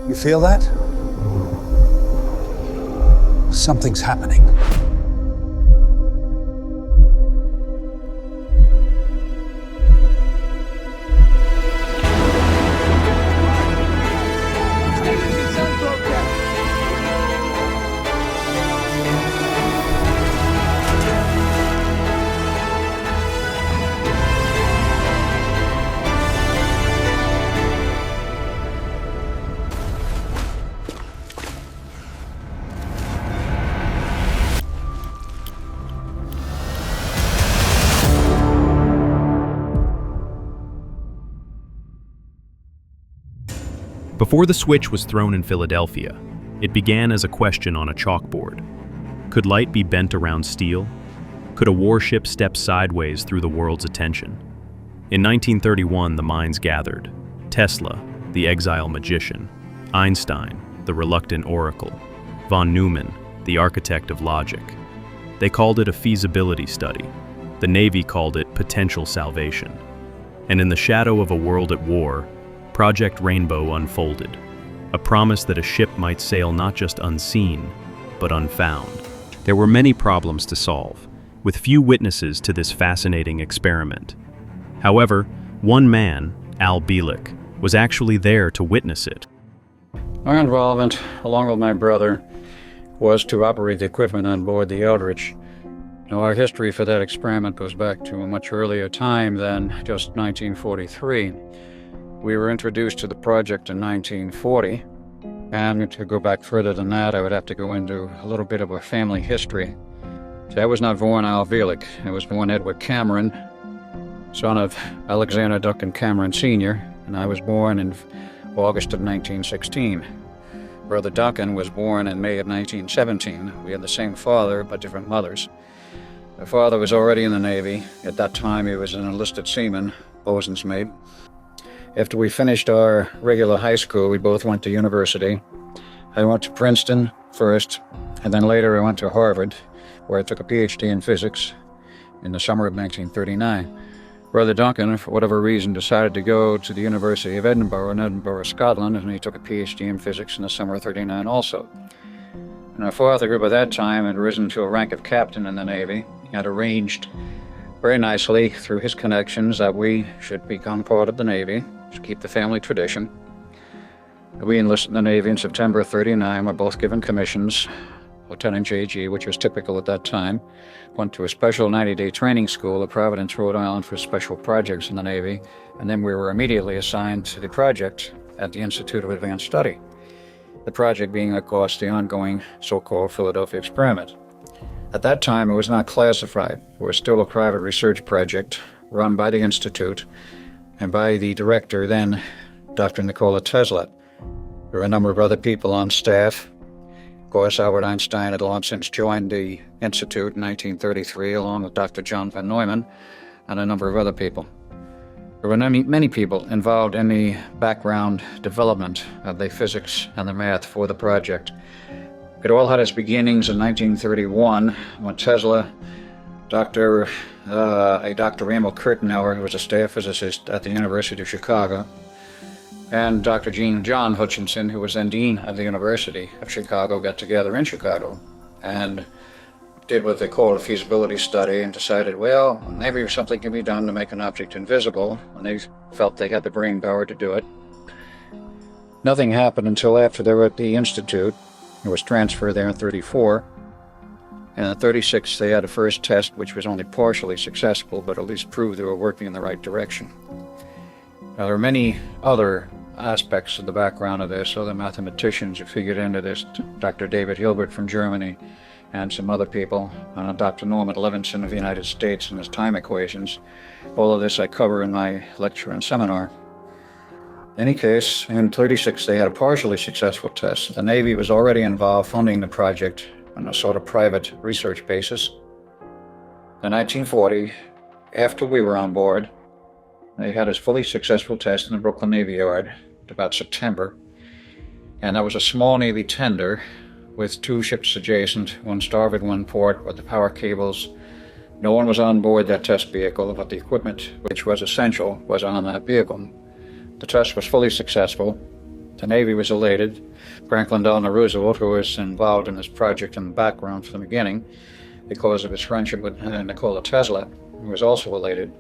You feel that? Something's happening. Before the switch was thrown in Philadelphia, it began as a question on a chalkboard. Could light be bent around steel? Could a warship step sideways through the world's attention? In 1931, the minds gathered. Tesla, the exile magician; Einstein, the reluctant oracle; von Neumann, the architect of logic. They called it a feasibility study. The Navy called it potential salvation. And in the shadow of a world at war, Project Rainbow unfolded, a promise that a ship might sail not just unseen, but unfound. There were many problems to solve, with few witnesses to this fascinating experiment. However, one man, Bielek, was actually there to witness it. Our involvement, along with my brother, was to operate the equipment on board the Eldridge. Now, our history for that experiment goes back to a much earlier time than just 1943. We were introduced to the project in 1940, and to go back further than that, I would have to go into a little bit of a family history. So I was not born Bielek. I was born Edward Cameron, son of Alexander Duncan Cameron Sr., and I was born in August of 1916. Brother Duncan was born in May of 1917. We had the same father, but different mothers. My father was already in the Navy. At that time, he was an enlisted seaman, bosun's mate. After we finished our regular high school, we both went to university. I went to Princeton first, and then later I went to Harvard, where I took a PhD in physics in the summer of 1939. Brother Duncan, for whatever reason, decided to go to the University of Edinburgh in Edinburgh, Scotland, and he took a PhD in physics in the summer of 39 also. And our father, who by that time had risen to a rank of captain in the Navy, had arranged very nicely through his connections that we should become part of the Navy, to keep the family tradition. We enlisted in the Navy in September of 39. We're both given commissions, Lieutenant JG, which was typical at that time. Went to a special 90-day training school at Providence, Rhode Island for special projects in the Navy, and then we were immediately assigned to the project at the Institute of Advanced Study. The project being, of course, the ongoing so-called Philadelphia experiment. At that time, it was not classified. It was still a private research project run by the Institute and by the director then, Dr. Nikola Tesla. There were a number of other people on staff. Of course, Albert Einstein had long since joined the Institute in 1933, along with Dr. John von Neumann and a number of other people. There were many people involved in the background development of the physics and the math for the project. It all had its beginnings in 1931 when Tesla, Dr. Emil Kurtenauer, who was a staff physicist at the University of Chicago, and Dr. John Hutchinson, who was then dean of the University of Chicago, got together in Chicago and did what they called a feasibility study and decided, well, maybe something can be done to make an object invisible, and they felt they had the brain power to do it. Nothing happened until after they were at the Institute. It was transferred there in 34. And in 36, they had a first test, which was only partially successful, but at least proved they were working in the right direction. Now, there are many other aspects of the background of this, other mathematicians who figured into this, Dr. David Hilbert from Germany, and some other people, Dr. Norman Levinson of the United States and his time equations. All of this I cover in my lecture and seminar. In any case, in 36, they had a partially successful test. The Navy was already involved funding the project on a sort of private research basis. In 1940, after we were on board, they had a fully successful test in the Brooklyn Navy Yard about September. And that was a small Navy tender with two ships adjacent, one starboard, one port, with the power cables. No one was on board that test vehicle, but the equipment, which was essential, was on that vehicle. The test was fully successful. The Navy was elated. Franklin Delano Roosevelt, who was involved in this project in the background from the beginning because of his friendship with Nikola Tesla, was also elated.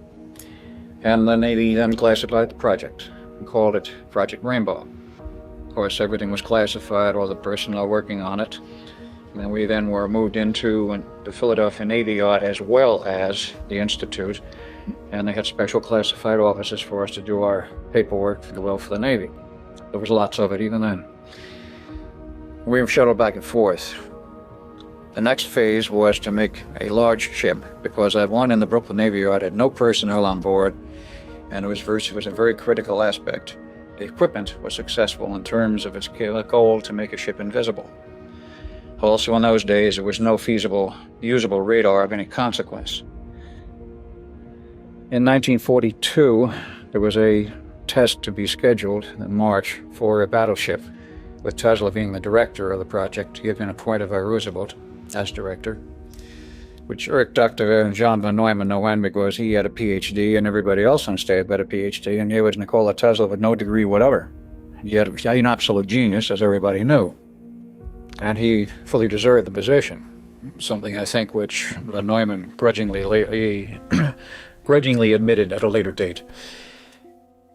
And the Navy then classified the project and called it Project Rainbow. Of course, everything was classified, all the personnel working on it. And we then were moved into the Philadelphia Navy Yard as well as the Institute, and they had special classified offices for us to do our paperwork to go out for the Navy. There was lots of it even then. We were shuttled back and forth. The next phase was to make a large ship, because that one in the Brooklyn Navy Yard had no personnel on board, and it was a very critical aspect. The equipment was successful in terms of its goal to make a ship invisible. Also in those days, there was no feasible, usable radar of any consequence. In 1942, there was a test to be scheduled in March for a battleship, with Tesla being the director of the project. He had been appointed by Roosevelt as director, which irked Dr. John von Neumann no end, because he had a PhD and everybody else on staff had a PhD, and here was Nikola Tesla with no degree whatever. Yet an absolute genius, as everybody knew. And he fully deserved the position, something I think which von Neumann grudgingly admitted at a later date.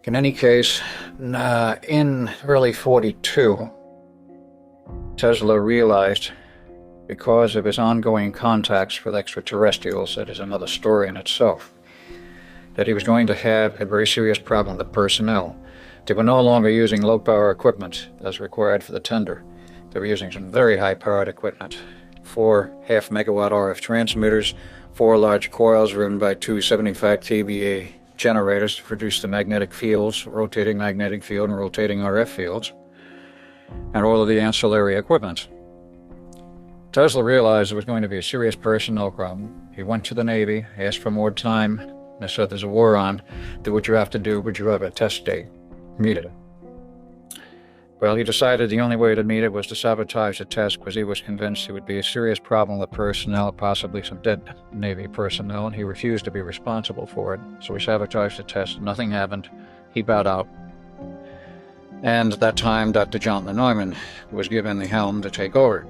In any case, in early 42, Tesla realized, because of his ongoing contacts with extraterrestrials, that is another story in itself, that he was going to have a very serious problem with personnel. They were no longer using low-power equipment as required for the tender. They were using some very high-powered equipment, 4 half-megawatt RF transmitters, 4 large coils driven by 2 75 kVA generators to produce the magnetic fields, rotating magnetic field and rotating RF fields, and all of the ancillary equipment. Tesla realized there was going to be a serious personnel problem. He went to the Navy, asked for more time. They said, there's a war on. Do what you have to do, but you have a test date. Meet it. Well, he decided the only way to meet it was to sabotage the test, because he was convinced it would be a serious problem with personnel, possibly some dead Navy personnel, and he refused to be responsible for it. So he sabotaged the test. Nothing happened. He bowed out. And at that time, Dr. John von Neumann was given the helm to take over.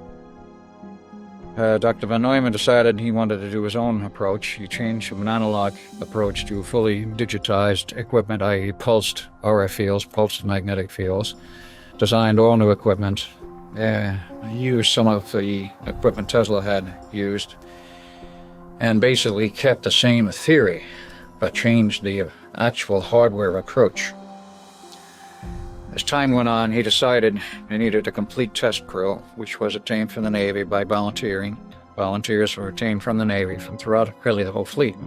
Dr. von Neumann decided he wanted to do his own approach. He changed from an analog approach to fully digitized equipment, i.e. pulsed RF fields, pulsed magnetic fields, designed all new equipment, used some of the equipment Tesla had used, and basically kept the same theory, but changed the actual hardware approach. As time went on, he decided he needed a complete test crew, which was obtained from the Navy by volunteering. Volunteers were obtained from the Navy from throughout really the whole fleet.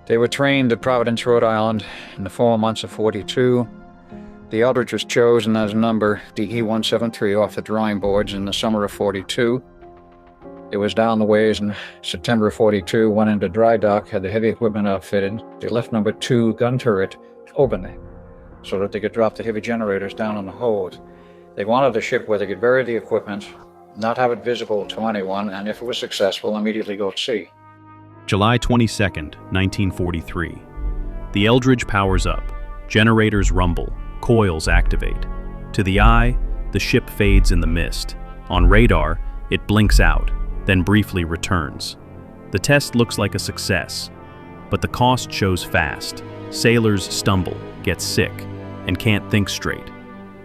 They were trained at Providence, Rhode Island in the fall months of 42. The Eldridge was chosen as number DE-173 off the drawing boards in the summer of 42. It was down the ways in September of 42, went into dry dock, had the heavy equipment outfitted. They left number 2 gun turret open, so that they could drop the heavy generators down on the hold. They wanted a ship where they could bury the equipment, not have it visible to anyone, and if it was successful, immediately go to sea. July 22nd, 1943. The Eldridge powers up. Generators rumble. Coils activate. To the eye, the ship fades in the mist. On radar, it blinks out, then briefly returns. The test looks like a success, but the cost shows fast. Sailors stumble, get sick, and can't think straight.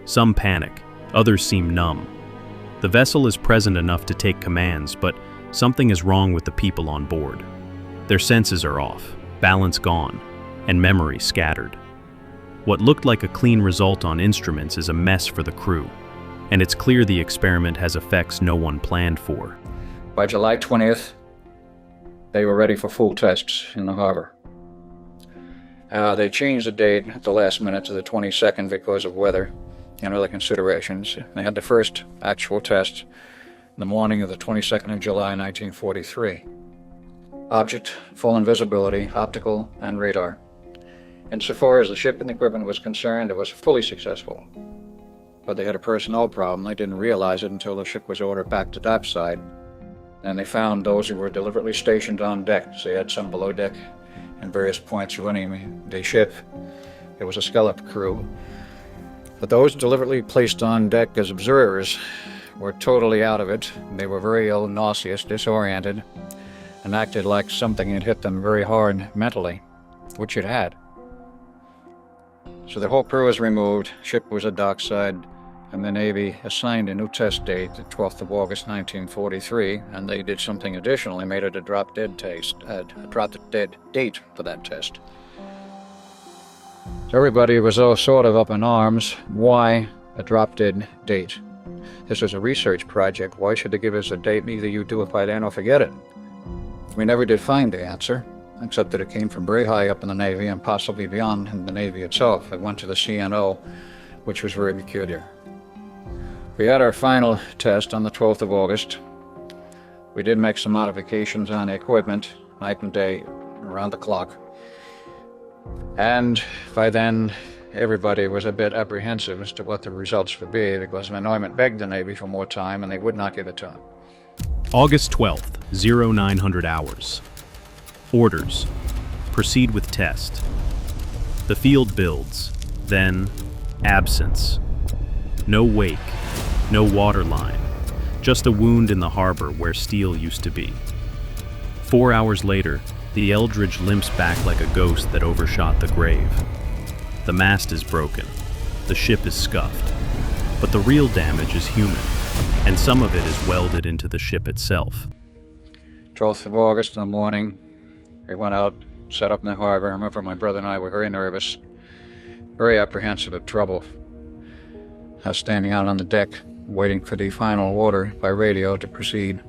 Some panic, others seem numb. The vessel is present enough to take commands, but something is wrong with the people on board. Their senses are off, balance gone, and memory scattered. What looked like a clean result on instruments is a mess for the crew, and it's clear the experiment has effects no one planned for. By July 20th, they were ready for full tests in the harbor. They changed the date at the last minute to the 22nd because of weather and other considerations. They had the first actual test in the morning of the 22nd of July, 1943. Object, full invisibility, optical, and radar. Insofar as the ship and the equipment was concerned, it was fully successful. But they had a personnel problem. They didn't realize it until the ship was ordered back to dockside. And they found those who were deliberately stationed on deck. So they had some below deck in various points running the ship. It was a skeleton crew. But those deliberately placed on deck as observers were totally out of it. They were very ill, nauseous, disoriented, and acted like something had hit them very hard mentally, which it had. So the whole crew was removed, ship was at dockside, and the Navy assigned a new test date, the 12th of August, 1943, and they did something additional. They made it a drop-dead date for that test. So everybody was all sort of up in arms. Why a drop-dead date? This was a research project. Why should they give us a date? Either you do it by then or forget it. We never did find the answer, except that it came from very high up in the Navy and possibly beyond in the Navy itself. It went to the CNO, which was very peculiar. We had our final test on the 12th of August. We did make some modifications on the equipment, night and day, around the clock. And by then, everybody was a bit apprehensive as to what the results would be, because Neumann begged the Navy for more time, and they would not give it to him. August 12th, 0900 hours. Orders. Proceed with test. The field builds. Then, absence. No wake. No water line. Just a wound in the harbor where steel used to be. 4 hours later, the Eldridge limps back like a ghost that overshot the grave. The mast is broken. The ship is scuffed. But the real damage is human, and some of it is welded into the ship itself. 12th of August in the morning, we went out, set up in the harbor. I remember my brother and I were very nervous, very apprehensive of trouble. I was standing out on the deck, waiting for the final order by radio to proceed.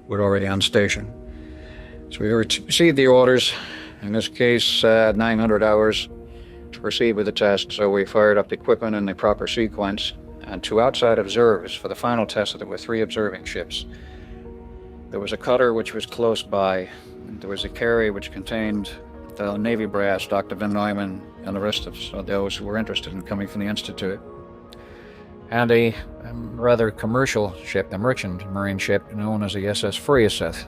We're already on station. So we received the orders, in this case 900 hours to proceed with the test. So we fired up the equipment in the proper sequence, and 2 outside observers for the final test. There were 3 observing ships. There was a cutter which was close by. There was a carrier which contained the Navy brass, Dr. Van Neumann, and the rest of those who were interested in coming from the Institute. And a rather commercial ship, a merchant marine ship known as the SS Freyaset.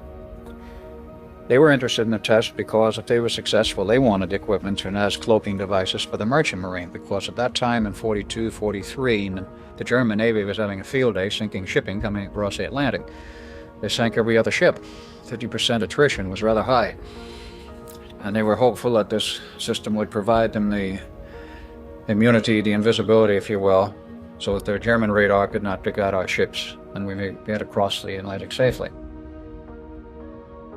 They were interested in the test because if they were successful, they wanted equipment and as cloaking devices for the merchant marine, because at that time in 42, 43, the German Navy was having a field day sinking shipping coming across the Atlantic. They sank every other ship. 50% attrition was rather high. And they were hopeful that this system would provide them the immunity, the invisibility, if you will, so that their German radar could not pick out our ships and we may get across the Atlantic safely.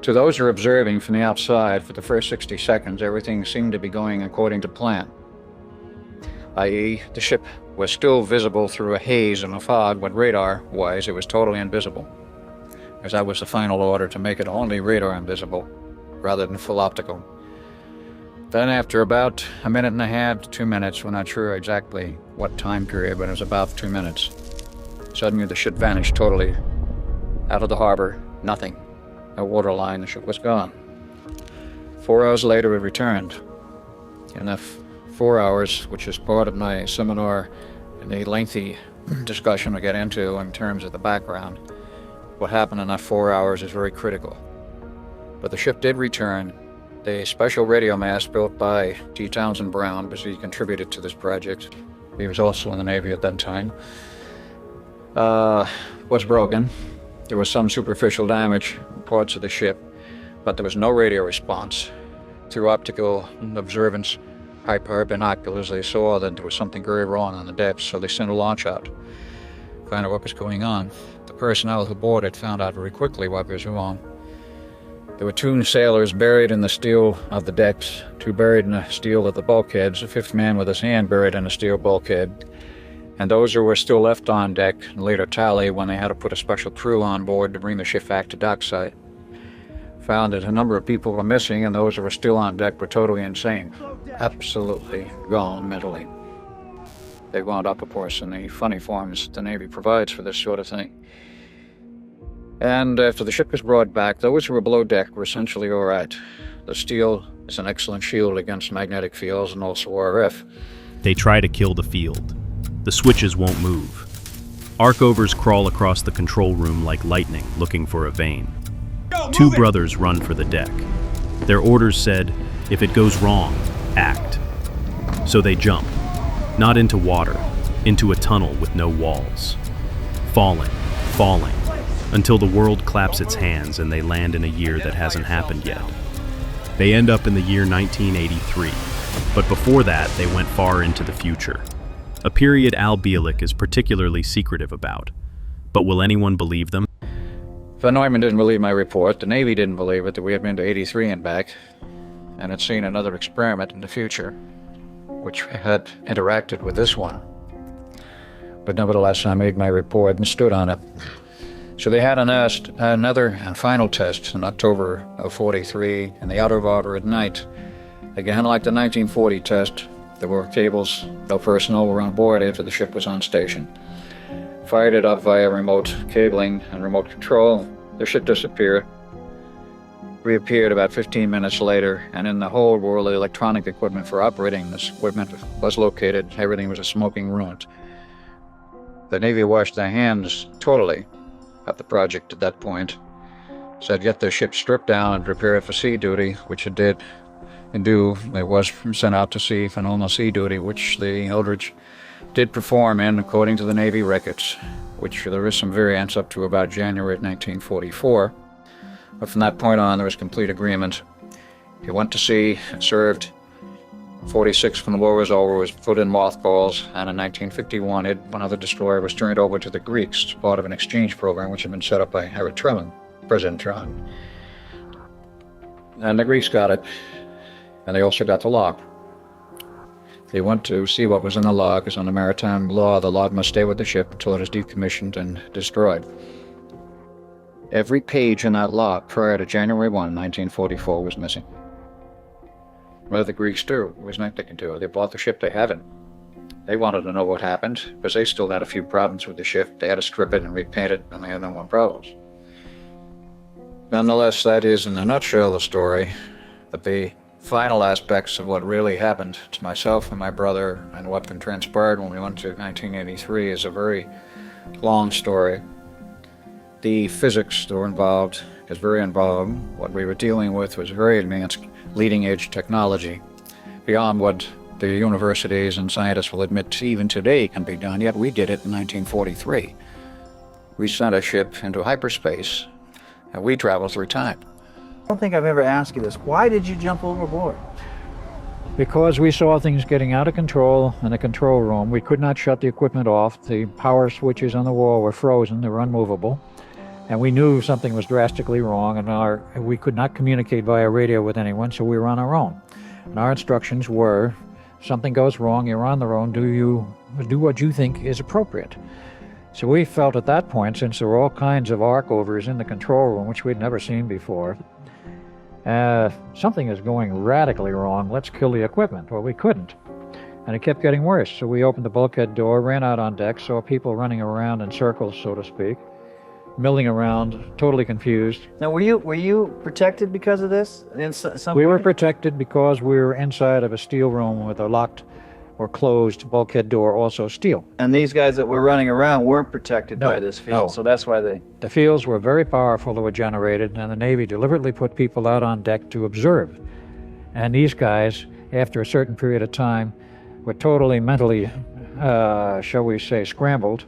To those who are observing from the outside, for the first 60 seconds, everything seemed to be going according to plan. I.e., the ship was still visible through a haze and a fog, but radar-wise, it was totally invisible, as that was the final order, to make it only radar invisible, rather than full optical. Then after about a minute and a half to 2 minutes, we're not sure exactly what time period, but it was about 2 minutes, suddenly the ship vanished totally out of the harbor, nothing. No water line, the ship was gone. 4 hours later, it returned. In the 4 hours, which is part of my seminar, and the lengthy discussion we get into in terms of the background, what happened in that 4 hours is very critical. But the ship did return. The special radio mast built by T. Townsend Brown, because he contributed to this project, he was also in the Navy at that time, was broken. There was some superficial damage in parts of the ship, but there was no radio response. Through optical observance, high-power binoculars, they saw that there was something very wrong on the depths, so they sent a launch out to find out what was going on. The personnel who boarded found out very quickly what was wrong. There were 2 sailors buried in the steel of the decks, 2 buried in the steel of the bulkheads, a 5th man with his hand buried in a steel bulkhead. And those who were still left on deck later tally when they had to put a special crew on board to bring the ship back to dockside. Found that a number of people were missing, and those who were still on deck were totally insane. Absolutely gone mentally. They wound up, of course, in the funny forms the Navy provides for this sort of thing. And after the ship was brought back, those who were below deck were essentially all right. The steel is an excellent shield against magnetic fields and also RF. They try to kill the field. The switches won't move. Arcovers crawl across the control room like lightning, looking for a vein. 2 brothers run for the deck. Their orders said, if it goes wrong, act. So they jump. Not into water, into a tunnel with no walls. Falling, falling, until the world claps its hands and they land in a year that hasn't happened yet. They end up in the year 1983, but before that they went far into the future. A period Al Bielek is particularly secretive about. But will anyone believe them? Van Neumann didn't believe my report. The Navy didn't believe it, that we had been to 83 and back, and had seen another experiment in the future, which had interacted with this one. But nevertheless, I made my report and stood on it. So they had another and final test in October of 43 in the outer water at night. Again, like the 1940 test, there were cables, no personnel were on board after the ship was on station. Fired it up via remote cabling and remote control. The ship disappeared, reappeared about 15 minutes later, and in the whole world, the electronic equipment for operating this equipment was located. Everything was a smoking ruin. The Navy washed their hands totally of the project at that point. Said get the ship stripped down and prepare it for sea duty, which it did. And it was sent out to sea for normal sea duty, which the Eldridge did perform in, according to the Navy records, which there is some variance up to about January 1944. But from that point on, there was complete agreement. He went to sea, served 46 when the war was over, was put in mothballs, and in 1951, one of the destroyer was turned over to the Greeks as part of an exchange program which had been set up by President Truman. And the Greeks got it, and they also got the log. They went to see what was in the log, because under maritime law, the log must stay with the ship until it is decommissioned and destroyed. Every page in that log prior to January 1, 1944 was missing. What did the Greeks do? There was nothing they could do. They bought the ship, they haven't. They wanted to know what happened, because they still had a few problems with the ship. They had to strip it and repaint it, and they had no more problems. Nonetheless, that is, in a nutshell, the story. But the final aspects of what really happened to myself and my brother and what transpired when we went to 1983 is a very long story. The physics that were involved is very involved. What we were dealing with was very advanced leading-edge technology, beyond what the universities and scientists will admit even today can be done, yet we did it in 1943. We sent a ship into hyperspace, and we traveled through time. I don't think I've ever asked you this. Why did you jump overboard? Because we saw things getting out of control in the control room. We could not shut the equipment off. The power switches on the wall were frozen, they were unmovable. And we knew something was drastically wrong, and we could not communicate via radio with anyone, so we were on our own. And our instructions were, something goes wrong, you're on your own, do what you think is appropriate. So we felt at that point, since there were all kinds of arc-overs in the control room, which we'd never seen before, something is going radically wrong, let's kill the equipment. Well, we couldn't. And it kept getting worse, so we opened the bulkhead door, ran out on deck, saw people running around in circles, so to speak, milling around, totally confused. Now, were you protected because of this? We were protected because we were inside of a steel room with a locked or closed bulkhead door, also steel. And these guys that were running around weren't protected by this field, so that's why they... The fields were very powerful that were generated, and the Navy deliberately put people out on deck to observe. And these guys, after a certain period of time, were totally mentally, shall we say, scrambled,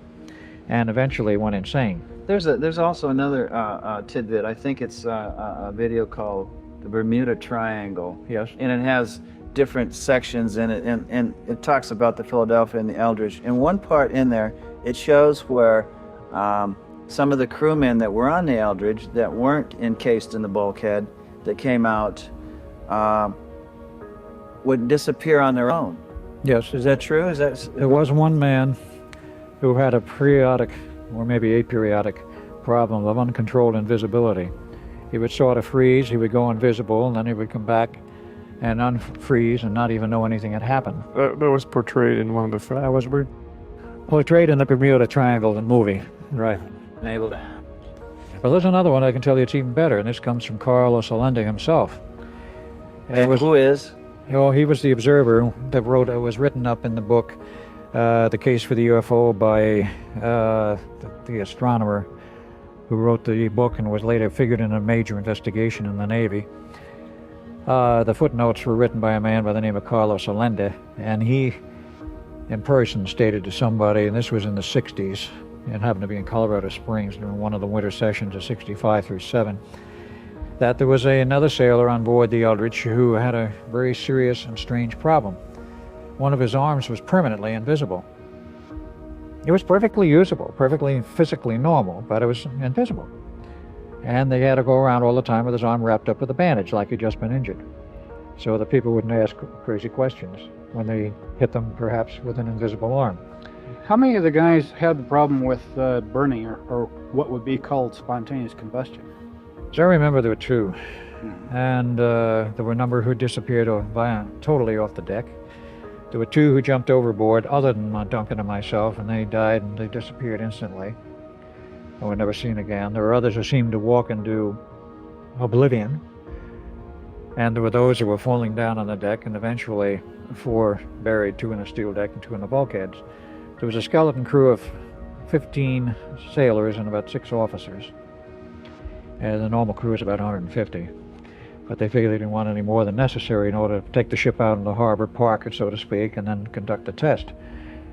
and eventually went insane. There's also another tidbit. I think it's a video called the Bermuda Triangle. Yes. And it has different sections in it, and it talks about the Philadelphia and the Eldridge. In one part in there, it shows where some of the crewmen that were on the Eldridge that weren't encased in the bulkhead, that came out, would disappear on their own. Yes. Is that true? There was one man who had a periodic, or maybe aperiodic, problem of uncontrolled invisibility. He would sort of freeze, he would go invisible, and then he would come back and unfreeze and not even know anything had happened. That was portrayed in one of the films. That was portrayed in the Bermuda Triangle, the movie. Right. Able to... Well, there's another one I can tell you it's even better, and this comes from Carlos Allende himself. Who is? Oh, he was the observer that wrote, it was written up in the book, The Case for the UFO by the astronomer who wrote the book and was later figured in a major investigation in the Navy. The footnotes were written by a man by the name of Carlos Allende, and he in person stated to somebody, and this was in the 60s, and happened to be in Colorado Springs during one of the winter sessions of 65 through 7, that there was another sailor on board the Eldridge who had a very serious and strange problem. One of his arms was permanently invisible. It was perfectly usable, perfectly physically normal, but it was invisible. And they had to go around all the time with his arm wrapped up with a bandage like he'd just been injured, so that people wouldn't ask crazy questions when they hit them perhaps with an invisible arm. How many of the guys had the problem with burning or what would be called spontaneous combustion? As I remember, there were 2, and there were a number who disappeared totally off the deck. There were 2 who jumped overboard, other than Duncan and myself, and they died and they disappeared instantly and were never seen again. There were others who seemed to walk into oblivion, and there were those who were falling down on the deck, and eventually 4 buried, 2 in the steel deck and 2 in the bulkheads. There was a skeleton crew of 15 sailors and about 6 officers. And the normal crew is about 150. But they figured they didn't want any more than necessary in order to take the ship out in the harbor, park it, so to speak, and then conduct the test.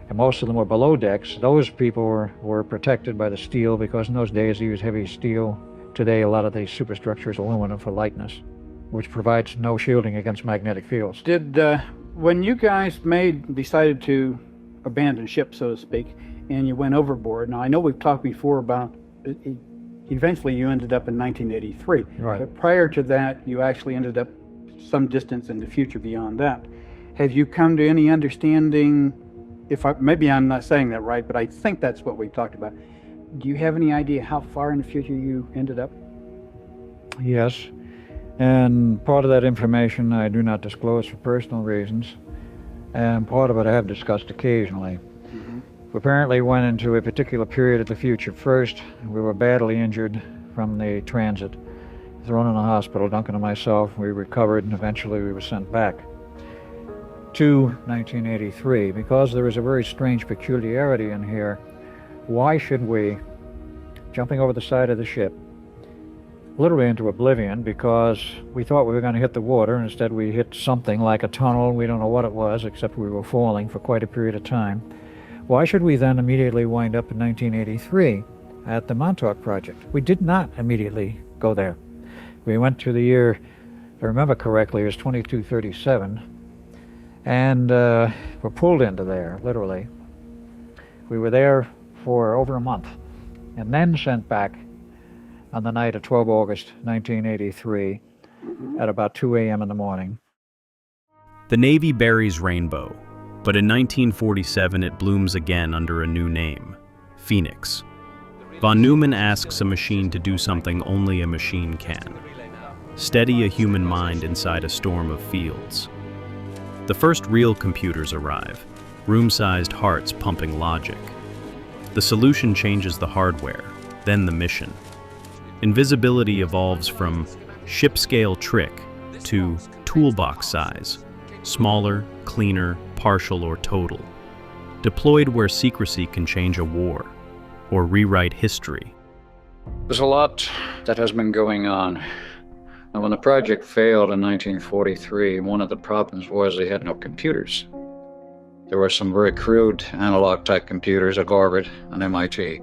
And most of them were below decks. Those people were protected by the steel, because in those days they used heavy steel. Today, a lot of the superstructure is aluminum for lightness, which provides no shielding against magnetic fields. Did, when you guys decided to abandon ship, so to speak, and you went overboard, now I know we've talked before about eventually you ended up in 1983. Right. But prior to that, you actually ended up some distance in the future beyond that. Have you come to any understanding, maybe I'm not saying that right, but I think that's what we talked about. Do you have any idea how far in the future you ended up? Yes, and part of that information I do not disclose for personal reasons, and part of it I have discussed occasionally. We apparently went into a particular period of the future. First, we were badly injured from the transit, thrown in a hospital. Duncan and myself, we recovered, and eventually we were sent back to 1983. Because there is a very strange peculiarity in here, why should we, jumping over the side of the ship, literally into oblivion, because we thought we were going to hit the water, and instead we hit something like a tunnel. We don't know what it was, except we were falling for quite a period of time. Why should we then immediately wind up in 1983 at the Montauk Project? We did not immediately go there. We went to the year, if I remember correctly, it was 2237, and were pulled into there, literally. We were there for over a month, and then sent back on the night of 12 August 1983 at about 2 a.m. in the morning. The Navy buries rainbow, but in 1947 it blooms again under a new name, Phoenix. Von Neumann asks a machine to do something only a machine can: steady a human mind inside a storm of fields. The first real computers arrive, room-sized hearts pumping logic. The solution changes the hardware, then the mission. Invisibility evolves from ship-scale trick to toolbox size, smaller, cleaner, partial or total, deployed where secrecy can change a war or rewrite history. There's a lot that has been going on. Now, when the project failed in 1943, one of the problems was they had no computers. There were some very crude analog-type computers at Harvard and MIT,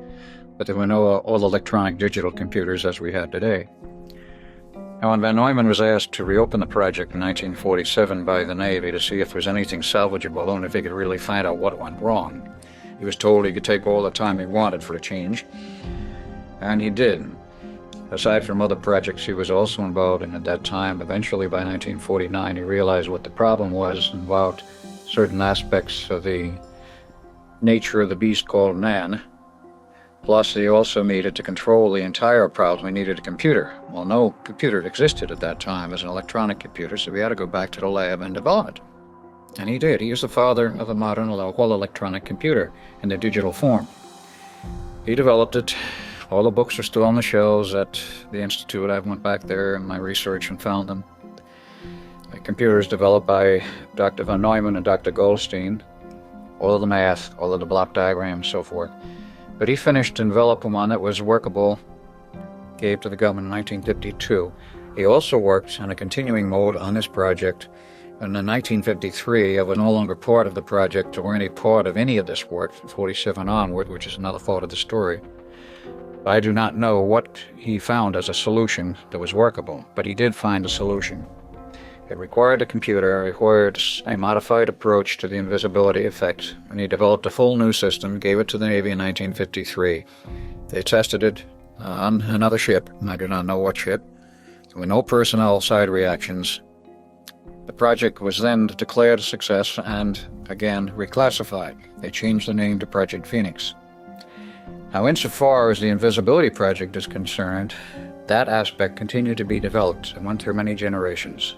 but there were no all electronic digital computers as we had today. Now, when Von Neumann was asked to reopen the project in 1947 by the Navy to see if there was anything salvageable and if he could really find out what went wrong, he was told he could take all the time he wanted for a change, and he did. Aside from other projects he was also involved in at that time, eventually by 1949 he realized what the problem was involved certain aspects of the nature of the beast called man. Plus, he also needed to control the entire problem. He needed a computer. Well, no computer existed at that time as an electronic computer, so we had to go back to the lab and develop it. And he did. He is the father of the modern whole electronic computer in the digital form. He developed it. All the books are still on the shelves at the Institute. I went back there in my research and found them. The computer is developed by Dr. Von Neumann and Dr. Goldstein. All of the math, all of the block diagrams, so forth. But he finished and developed one that was workable, gave to the government in 1952. He also worked on a continuing mode on this project And in 1953, I was no longer part of the project or any part of any of this work from 47 onward, which is another part of the story. I do not know what he found as a solution that was workable, but he did find a solution. It required a computer, it required a modified approach to the invisibility effect, and he developed a full new system, gave it to the Navy in 1953. They tested it on another ship, and I do not know what ship. There were no personnel side reactions. The project was then declared a success and, again, reclassified. They changed the name to Project Phoenix. Now, insofar as the Invisibility Project is concerned, that aspect continued to be developed and went through many generations.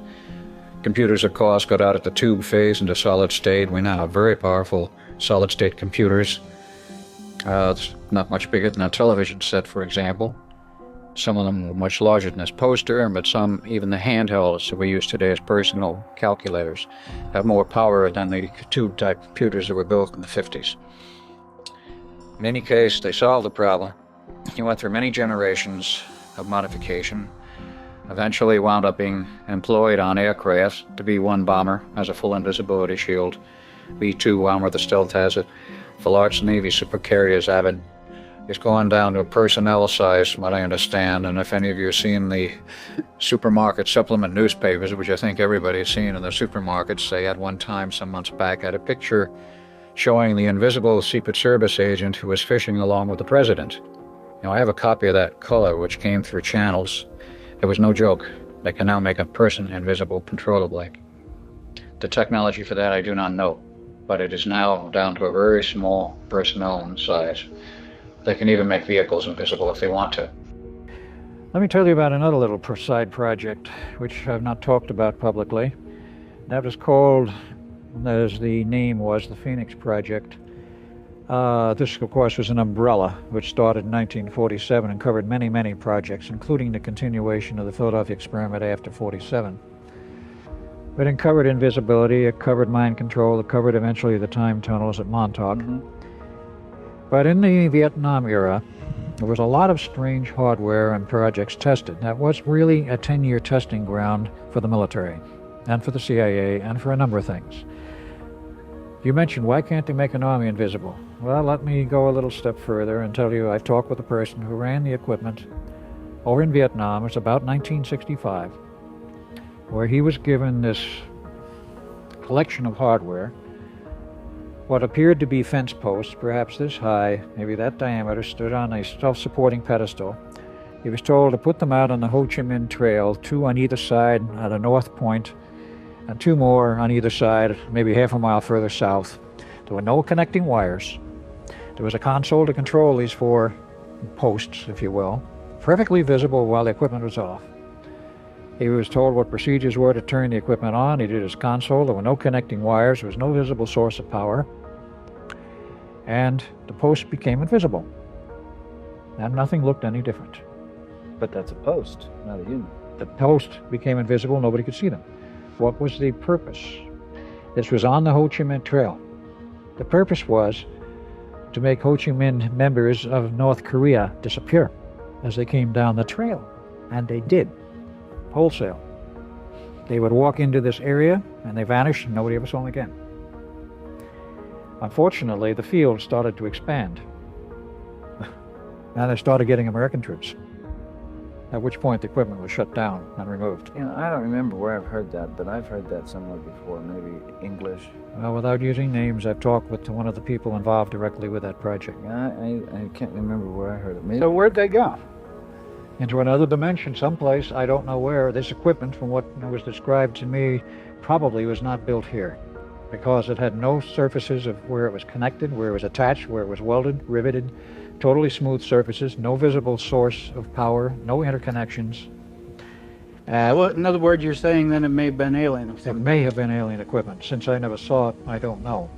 Computers, of course, got out of the tube phase into solid state. We now have very powerful solid-state computers. It's not much bigger than a television set, for example. Some of them were much larger than this poster, but some, even the handhelds that we use today as personal calculators, have more power than the tube-type computers that were built in the 50s. In any case, they solved the problem. He went through many generations of modification, eventually wound up being employed on aircraft. The B-1 bomber has a full invisibility shield. B-2 bomber, the stealth has it. The large Navy supercarriers have it. It's gone down to a personnel size, from what I understand, and if any of you have seen the supermarket supplement newspapers, which I think everybody's seen in the supermarkets, they had one time, some months back, had a picture showing the invisible Secret Service agent who was fishing along with the president. Now, I have a copy of that color, which came through channels. It was no joke. They can now make a person invisible controllably. The technology for that I do not know, but it is now down to a very small personnel size. They can even make vehicles invisible if they want to. Let me tell you about another little side project, which I've not talked about publicly. That was called, as the name was, the Phoenix Project. This, of course, was an umbrella, which started in 1947 and covered many, many projects, including the continuation of the Philadelphia experiment after 47. But it covered invisibility, it covered mind control, it covered eventually the time tunnels at Montauk. But in the Vietnam era, there was a lot of strange hardware and projects tested. That was really a 10-year testing ground for the military, and for the CIA, and for a number of things. You mentioned, why can't they make an army invisible? Well, let me go a little step further and tell you I've talked with a person who ran the equipment over in Vietnam. It's about 1965, where he was given this collection of hardware, what appeared to be fence posts, perhaps this high, maybe that diameter, stood on a self-supporting pedestal. He was told to put them out on the Ho Chi Minh Trail, 2 on either side at a north point, and 2 more on either side, maybe half a mile further south. There were no connecting wires. There was a console to control these 4 posts, if you will, perfectly visible while the equipment was off. He was told what procedures were to turn the equipment on. He did his console. There were no connecting wires. There was no visible source of power. And the post became invisible. And nothing looked any different. But that's a post, not a human. The post became invisible. Nobody could see them. What was the purpose? This was on the Ho Chi Minh Trail. The purpose was to make Ho Chi Minh members of North Korea disappear as they came down the trail. And they did. Wholesale. They would walk into this area and they vanished and nobody ever saw them again. Unfortunately, the field started to expand. And they started getting American troops. At which point the equipment was shut down and removed. You know, I don't remember where I've heard that, but I've heard that somewhere before, maybe English. Well, without using names, I've talked with one of the people involved directly with that project. I can't remember where I heard it. Maybe. So where'd they go? Into another dimension, someplace, I don't know where. This equipment, from what was described to me, probably was not built here, because it had no surfaces of where it was connected, where it was attached, where it was welded, riveted, totally smooth surfaces, no visible source of power, no interconnections. Well, in other words, you're saying then it may have been alien. It may have been alien equipment. Since I never saw it, I don't know.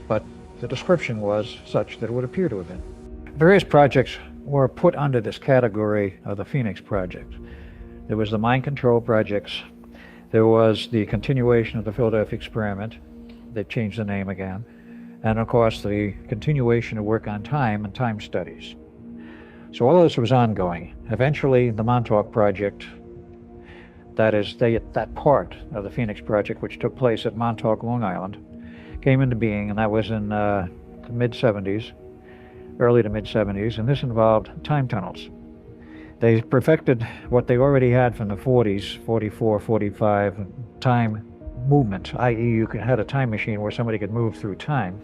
But the description was such that it would appear to have been. Various projects were put under this category of the Phoenix Project. There was the mind control projects. There was the continuation of the Philadelphia experiment. They changed the name again. And of course, the continuation of work on time and time studies. So all of this was ongoing. Eventually, the Montauk Project That is, that part of the Phoenix Project, which took place at Montauk, Long Island, came into being, and that was in the mid-70s, early to mid-70s, and this involved time tunnels. They perfected what they already had from the 40s, 44, 45, time movement, i.e. you had a time machine where somebody could move through time.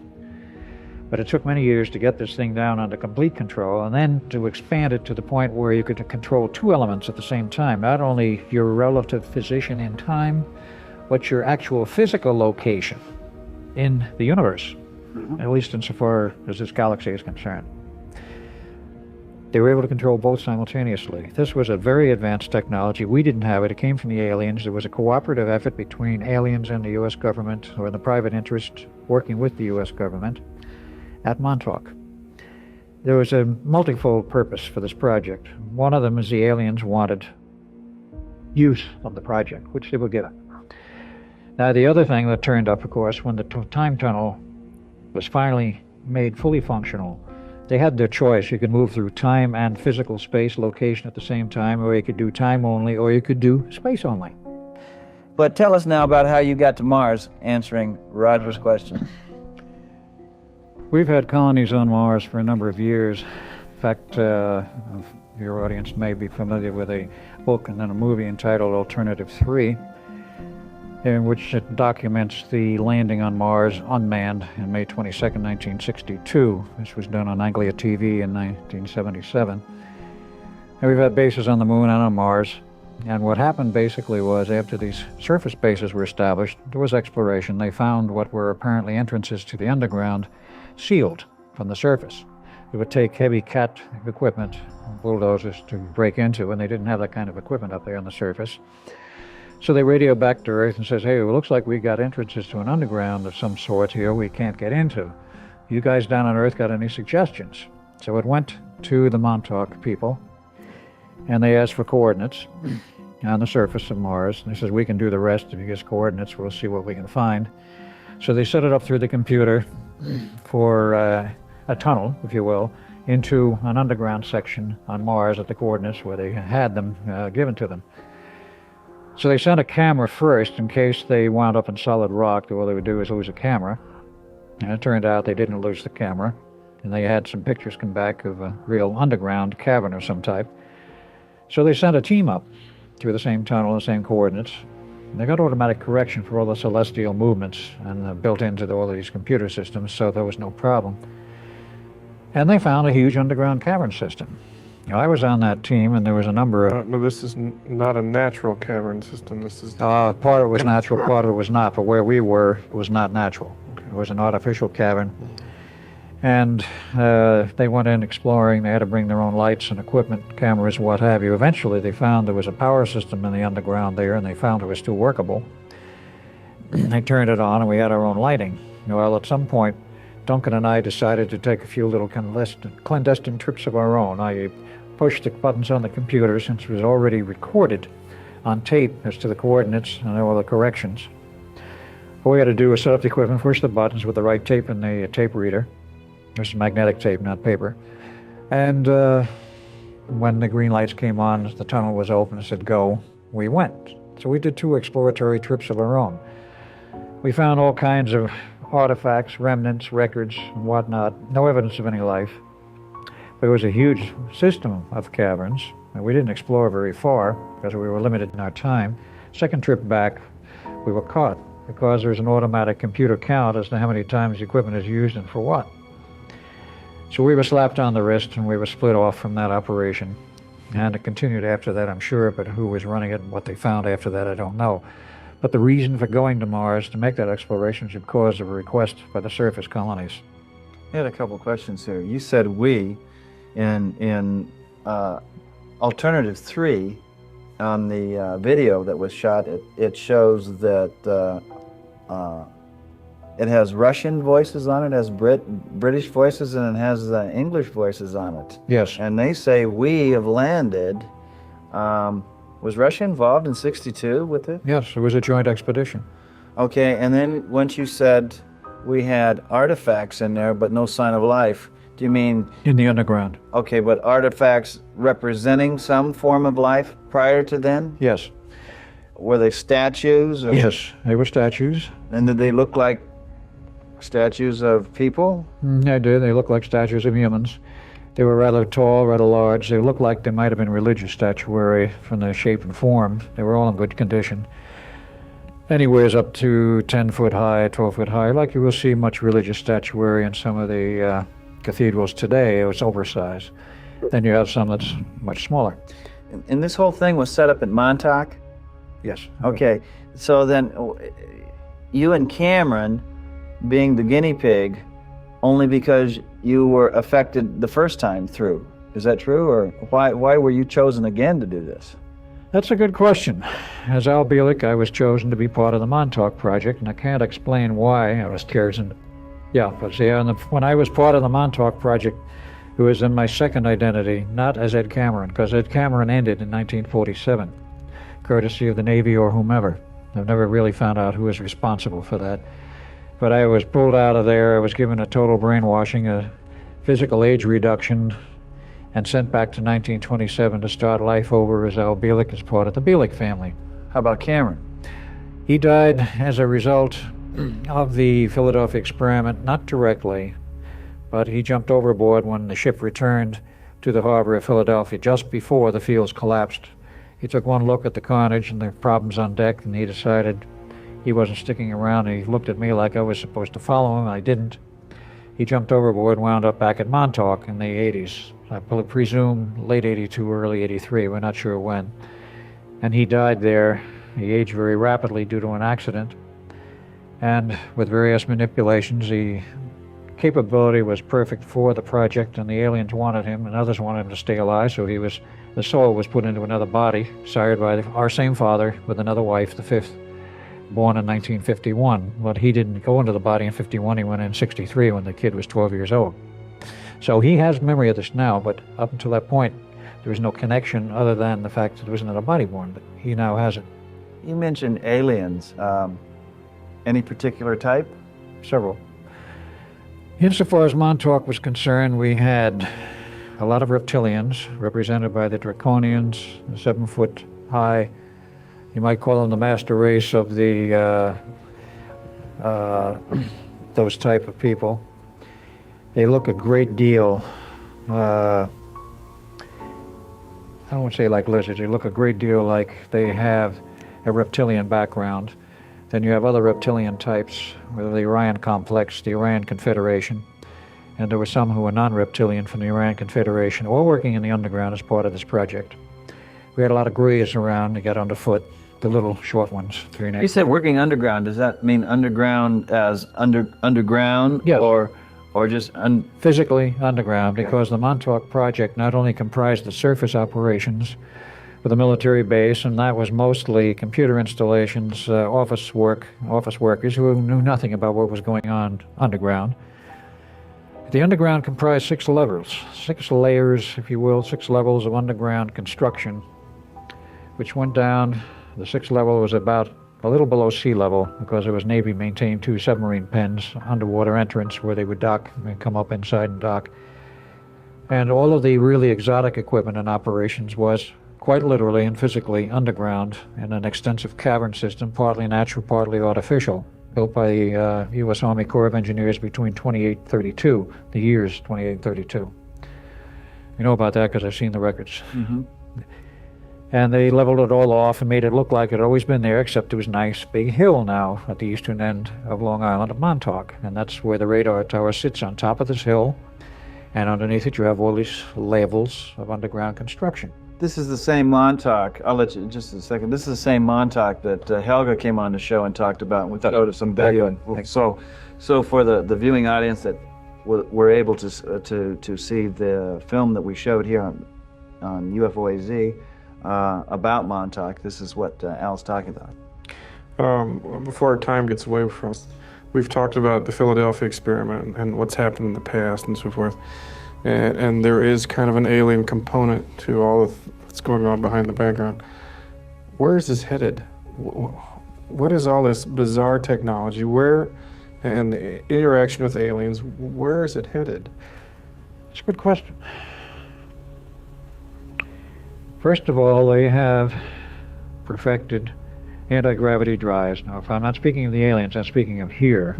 But it took many years to get this thing down under complete control, and then to expand it to the point where you could control two elements at the same time, not only your relative position in time, but your actual physical location in the universe, at least insofar as this galaxy is concerned. They were able to control both simultaneously. This was a very advanced technology. We didn't have it. It came from the aliens. There was a cooperative effort between aliens and the U.S. government, or the private interest working with the U.S. government, at Montauk. There was a multifold purpose for this project. One of them is the aliens wanted use of the project, which they were given. Now, the other thing that turned up, of course, when the time tunnel was finally made fully functional, they had their choice. You could move through time and physical space location at the same time, or you could do time only, or you could do space only. But tell us now about how you got to Mars, answering Roger's question. We've had colonies on Mars for a number of years. In fact, your audience may be familiar with a book and then a movie entitled Alternative 3, in which it documents the landing on Mars unmanned on May 22nd, 1962. This was done on Anglia TV in 1977. And we've had bases on the Moon and on Mars. And what happened basically was, after these surface bases were established, there was exploration. They found what were apparently entrances to the underground sealed from the surface. It would take heavy cat equipment, bulldozers, to break into, and they didn't have that kind of equipment up there on the surface. So they radio back to Earth and says, hey, it looks like we got entrances to an underground of some sort here we can't get into. You guys down on Earth got any suggestions? So it went to the Montauk people, and they asked for coordinates on the surface of Mars. And they says, we can do the rest. If you give us coordinates, we'll see what we can find. So they set it up through the computer for a tunnel, if you will, into an underground section on Mars at the coordinates where they had them given to them. So they sent a camera first in case they wound up in solid rock. All they would do is lose a camera. And it turned out they didn't lose the camera. And they had some pictures come back of a real underground cavern of some type. So they sent a team up through the same tunnel, the same coordinates. And they got automatic correction for all the celestial movements and built into all of these computer systems, so there was no problem. And they found a huge underground cavern system. Now, I was on that team, and there was a number of... No, this is not a natural cavern system. This is... part of it was natural, part of it was not. But where we were, it was not natural. Okay. It was an artificial cavern. And they went in exploring. They had to bring their own lights and equipment, cameras, what have you. Eventually, they found there was a power system in the underground there, and they found it was still workable. They turned it on, and we had our own lighting. Well, at some point, Duncan and I decided to take a few little clandestine trips of our own. I pushed the buttons on the computer, since it was already recorded on tape as to the coordinates and all the corrections. What we had to do was set up the equipment, push the buttons with the right tape in the tape reader. This is magnetic tape, not paper. And when the green lights came on, the tunnel was open and said, go, we went. So we did 2 exploratory trips of our own. We found all kinds of artifacts, remnants, records, and whatnot. No evidence of any life. But it was a huge system of caverns, and we didn't explore very far because we were limited in our time. Second trip back, we were caught because there's an automatic computer count as to how many times the equipment is used and for what. So we were slapped on the wrist, and we were split off from that operation. And it continued after that, I'm sure, but who was running it and what they found after that, I don't know. But the reason for going to Mars to make that exploration was because of a request by the surface colonies. I had a couple questions here. You said we, in Alternative 3, on the video that was shot, it shows that it has Russian voices on it, has British voices, and it has English voices on it. Yes. And they say we have landed. Was Russia involved in '62 with it? Yes, it was a joint expedition. Okay, and then once you said we had artifacts in there, but no sign of life, do you mean... In the underground. Okay, but artifacts representing some form of life prior to then? Yes. were they statues? Or, Yes, they were statues. and did they look like statues of people? They did. They looked like statues of humans. They were rather tall, rather large. They looked like they might have been religious statuary from their shape and form. They were all in good condition. Anywheres up to 10 foot high, 12 foot high, like you will see much religious statuary in some of the cathedrals today. It was oversized. Then you have some that's much smaller. And this whole thing was set up at Montauk? Yes. Okay, so then you and Cameron being the guinea pig only because you were affected the first time through. Is that true, or why were you chosen again to do this? That's a good question. As Al Bielek, I was chosen to be part of the Montauk Project, and I can't explain why I was chosen. Yeah, but see, when I was part of the Montauk Project, it was in my second identity, not as Ed Cameron, because Ed Cameron ended in 1947, courtesy of the Navy or whomever. I've never really found out who was responsible for that. But I was pulled out of there. I was given a total brainwashing, a physical age reduction, and sent back to 1927 to start life over as Al Bielek as part of the Bielek family. How about Cameron? He died as a result of the Philadelphia experiment, not directly, but he jumped overboard when the ship returned to the harbor of Philadelphia just before the fields collapsed. He took one look at the carnage and the problems on deck, and he decided he wasn't sticking around. He looked at me like I was supposed to follow him. I didn't. He jumped overboard, wound up back at Montauk in the 80s. I presume late 82, early 83. We're not sure when. And he died there. He aged very rapidly due to an accident. And with various manipulations, the capability was perfect for the project, and the aliens wanted him, and others wanted him to stay alive, so the soul was put into another body, sired by our same father with another wife, the fifth, born in 1951. But he didn't go into the body in 51, he went in 63 when the kid was 12 years old. So he has memory of this now, but up until that point, there was no connection other than the fact that there was another body born, but he now has it. You mentioned aliens. Any particular type? Several. Insofar as Montauk was concerned, we had a lot of reptilians, represented by the Draconians, 7 foot high. You might call them the master race of the those type of people. They look a great deal, I don't want to say like lizards, they look a great deal like they have a reptilian background. Then you have other reptilian types, with the Orion complex, the Orion Confederation, and there were some who were non-reptilian from the Orion Confederation, all working in the underground as part of this project. We had a lot of greys around to get underfoot, the little short ones, 3 and 8. You said working underground. Does that mean underground as underground? Yes. Or just Physically underground, because the Montauk Project not only comprised the surface operations with a military base, and that was mostly computer installations, office workers who knew nothing about what was going on underground. The underground comprised 6 levels, 6 layers, if you will, 6 levels of underground construction, which went down. The 6th level was about a little below sea level, because it was Navy-maintained 2 submarine pens, underwater entrance where they would dock and come up inside and dock. And all of the really exotic equipment and operations was quite literally and physically underground in an extensive cavern system, partly natural, partly artificial, built by the U.S. Army Corps of Engineers between 2832, the years 2832. You know about that because I've seen the records. Mm-hmm. And they leveled it all off and made it look like it had always been there, except it was a nice big hill now at the eastern end of Long Island of Montauk. And that's where the radar tower sits, on top of this hill. And underneath it you have all these levels of underground construction. This is the same Montauk. I'll let you in just a second. This is the same Montauk that Helga came on the show and talked about. And we thought of some video. So for the viewing audience that were able to see the film that we showed here on UFOAZ about Montauk, this is what Al's talking about. Before our time gets away from us, we've talked about the Philadelphia experiment and what's happened in the past and so forth. And there is kind of an alien component to all of what's going on behind the background. Where is this headed? What is all this bizarre technology? Where, and the interaction with aliens, where is it headed? It's a good question. First of all, they have perfected anti-gravity drives. Now, if I'm not speaking of the aliens, I'm speaking of here,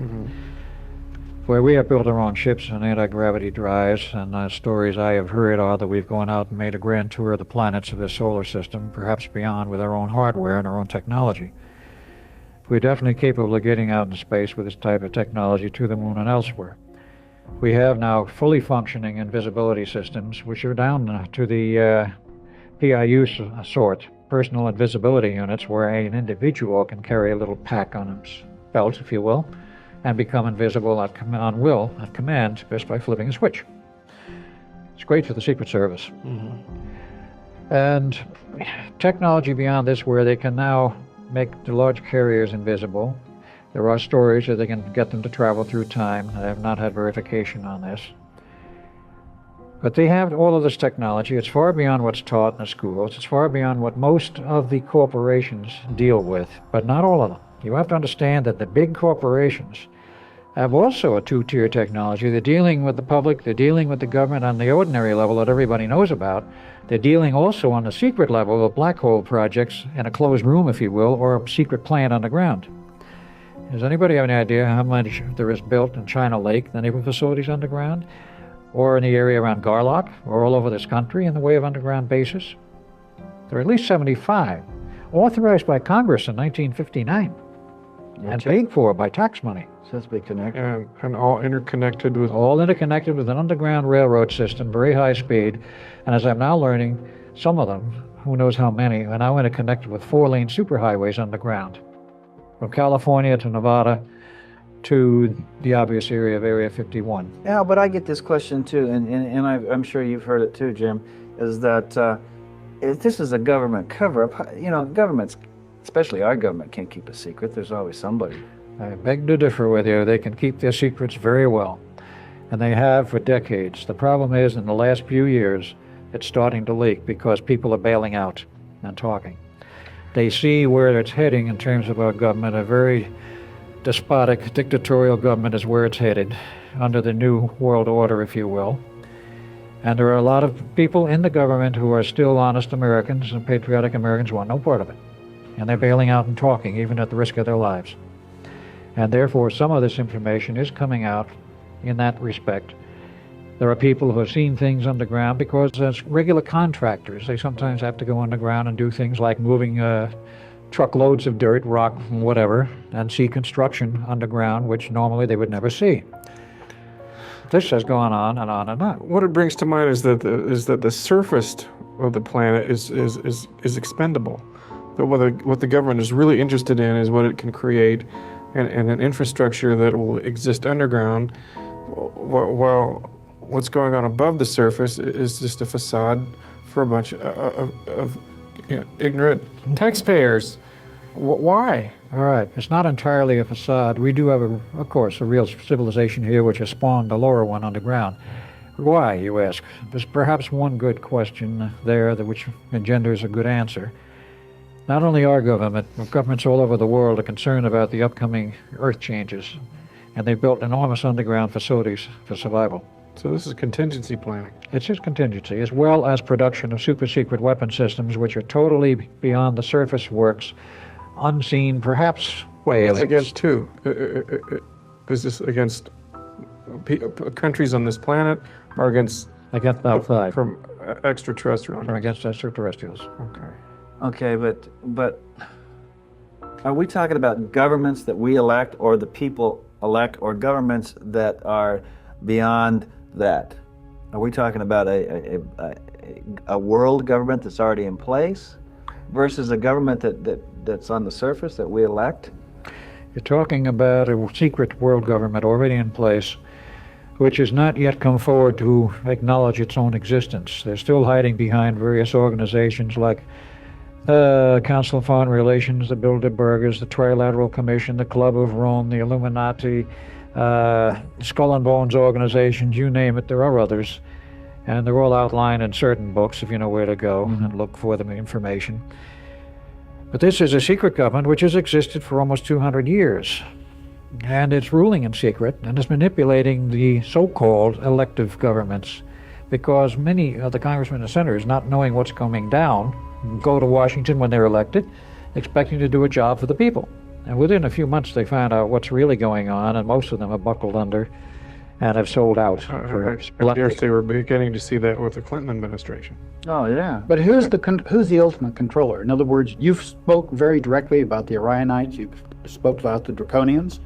where we have built our own ships and anti-gravity drives, and stories I have heard are that we've gone out and made a grand tour of the planets of this solar system, perhaps beyond, with our own hardware and our own technology. We're definitely capable of getting out in space with this type of technology to the moon and elsewhere. We have now fully functioning invisibility systems, which are down to the PIU sort, personal invisibility units, where an individual can carry a little pack on his belt, if you will, and become invisible at command, just by flipping a switch. It's great for the Secret Service. And technology beyond this, where they can now make the large carriers invisible. There are stories that they can get them to travel through time. I have not had verification on this. But they have all of this technology. It's far beyond what's taught in the schools. It's far beyond what most of the corporations deal with, but not all of them. You have to understand that the big corporations have also a two-tier technology. They're dealing with the public, they're dealing with the government on the ordinary level that everybody knows about. They're dealing also on the secret level with black hole projects in a closed room, if you will, or a secret plant underground. Does anybody have any idea how much there is built in China Lake, the naval facilities underground, or in the area around Garlock, or all over this country in the way of underground bases? There are at least 75, authorized by Congress in 1959, and paid for by tax money. So let's be connected. And all interconnected with... All interconnected with an underground railroad system, very high speed, and as I'm now learning, some of them, who knows how many, are now interconnected with 4-lane superhighways underground, from California to Nevada to the obvious area of Area 51. Yeah, but I get this question too, and I'm sure you've heard it too, Jim, is that if this is a government cover-up, you know, governments, especially our government, can't keep a secret. There's always somebody. I beg to differ with you. They can keep their secrets very well, and they have for decades. The problem is, in the last few years, it's starting to leak because people are bailing out and talking. They see where it's heading in terms of our government. A very despotic, dictatorial government is where it's headed, under the new world order, if you will. And there are a lot of people in the government who are still honest Americans and patriotic Americans who want no part of it. And they're bailing out and talking, even at the risk of their lives. And therefore, some of this information is coming out in that respect. There are people who have seen things underground because as regular contractors, they sometimes have to go underground and do things like moving truckloads of dirt, rock, whatever, and see construction underground, which normally they would never see. This has gone on and on and on. What it brings to mind is that the surface of the planet is expendable. But what the government is really interested in is what it can create and an infrastructure that will exist underground, while what's going on above the surface is just a facade for a bunch of ignorant taxpayers. Why? All right, it's not entirely a facade. We do have, of course, a real civilization here which has spawned a lower one underground. Why, you ask? There's perhaps one good question there which engenders a good answer. Not only our government, but governments all over the world are concerned about the upcoming Earth changes, and they've built enormous underground facilities for survival. So this is contingency planning. It's just contingency, as well as production of super-secret weapon systems which are totally beyond the surface works, unseen, perhaps way It's against who? Is this against countries on this planet, or against outside? From extraterrestrials? Or against extraterrestrials. Okay. Okay, but are we talking about governments that we elect, or the people elect, or governments that are beyond that? Are we talking about a world government that's already in place versus a government that's on the surface that we elect? You're talking about a secret world government already in place, which has not yet come forward to acknowledge its own existence. They're still hiding behind various organizations like Council of Foreign Relations, the Bilderbergers, the Trilateral Commission, the Club of Rome, the Illuminati, Skull and Bones organizations, you name it, there are others. And they're all outlined in certain books if you know where to go and look for the information. But this is a secret government which has existed for almost 200 years. And it's ruling in secret and is manipulating the so-called elective governments, because many of the congressmen and senators, not knowing what's coming down, go to Washington when they're elected expecting to do a job for the people. And within a few months, they found out what's really going on, and most of them have buckled under and have sold out. I dare say we're beginning to see that with the Clinton administration. Oh, yeah. But who's the ultimate controller? In other words, you've spoke very directly about the Orionites, you've spoke about the Draconians,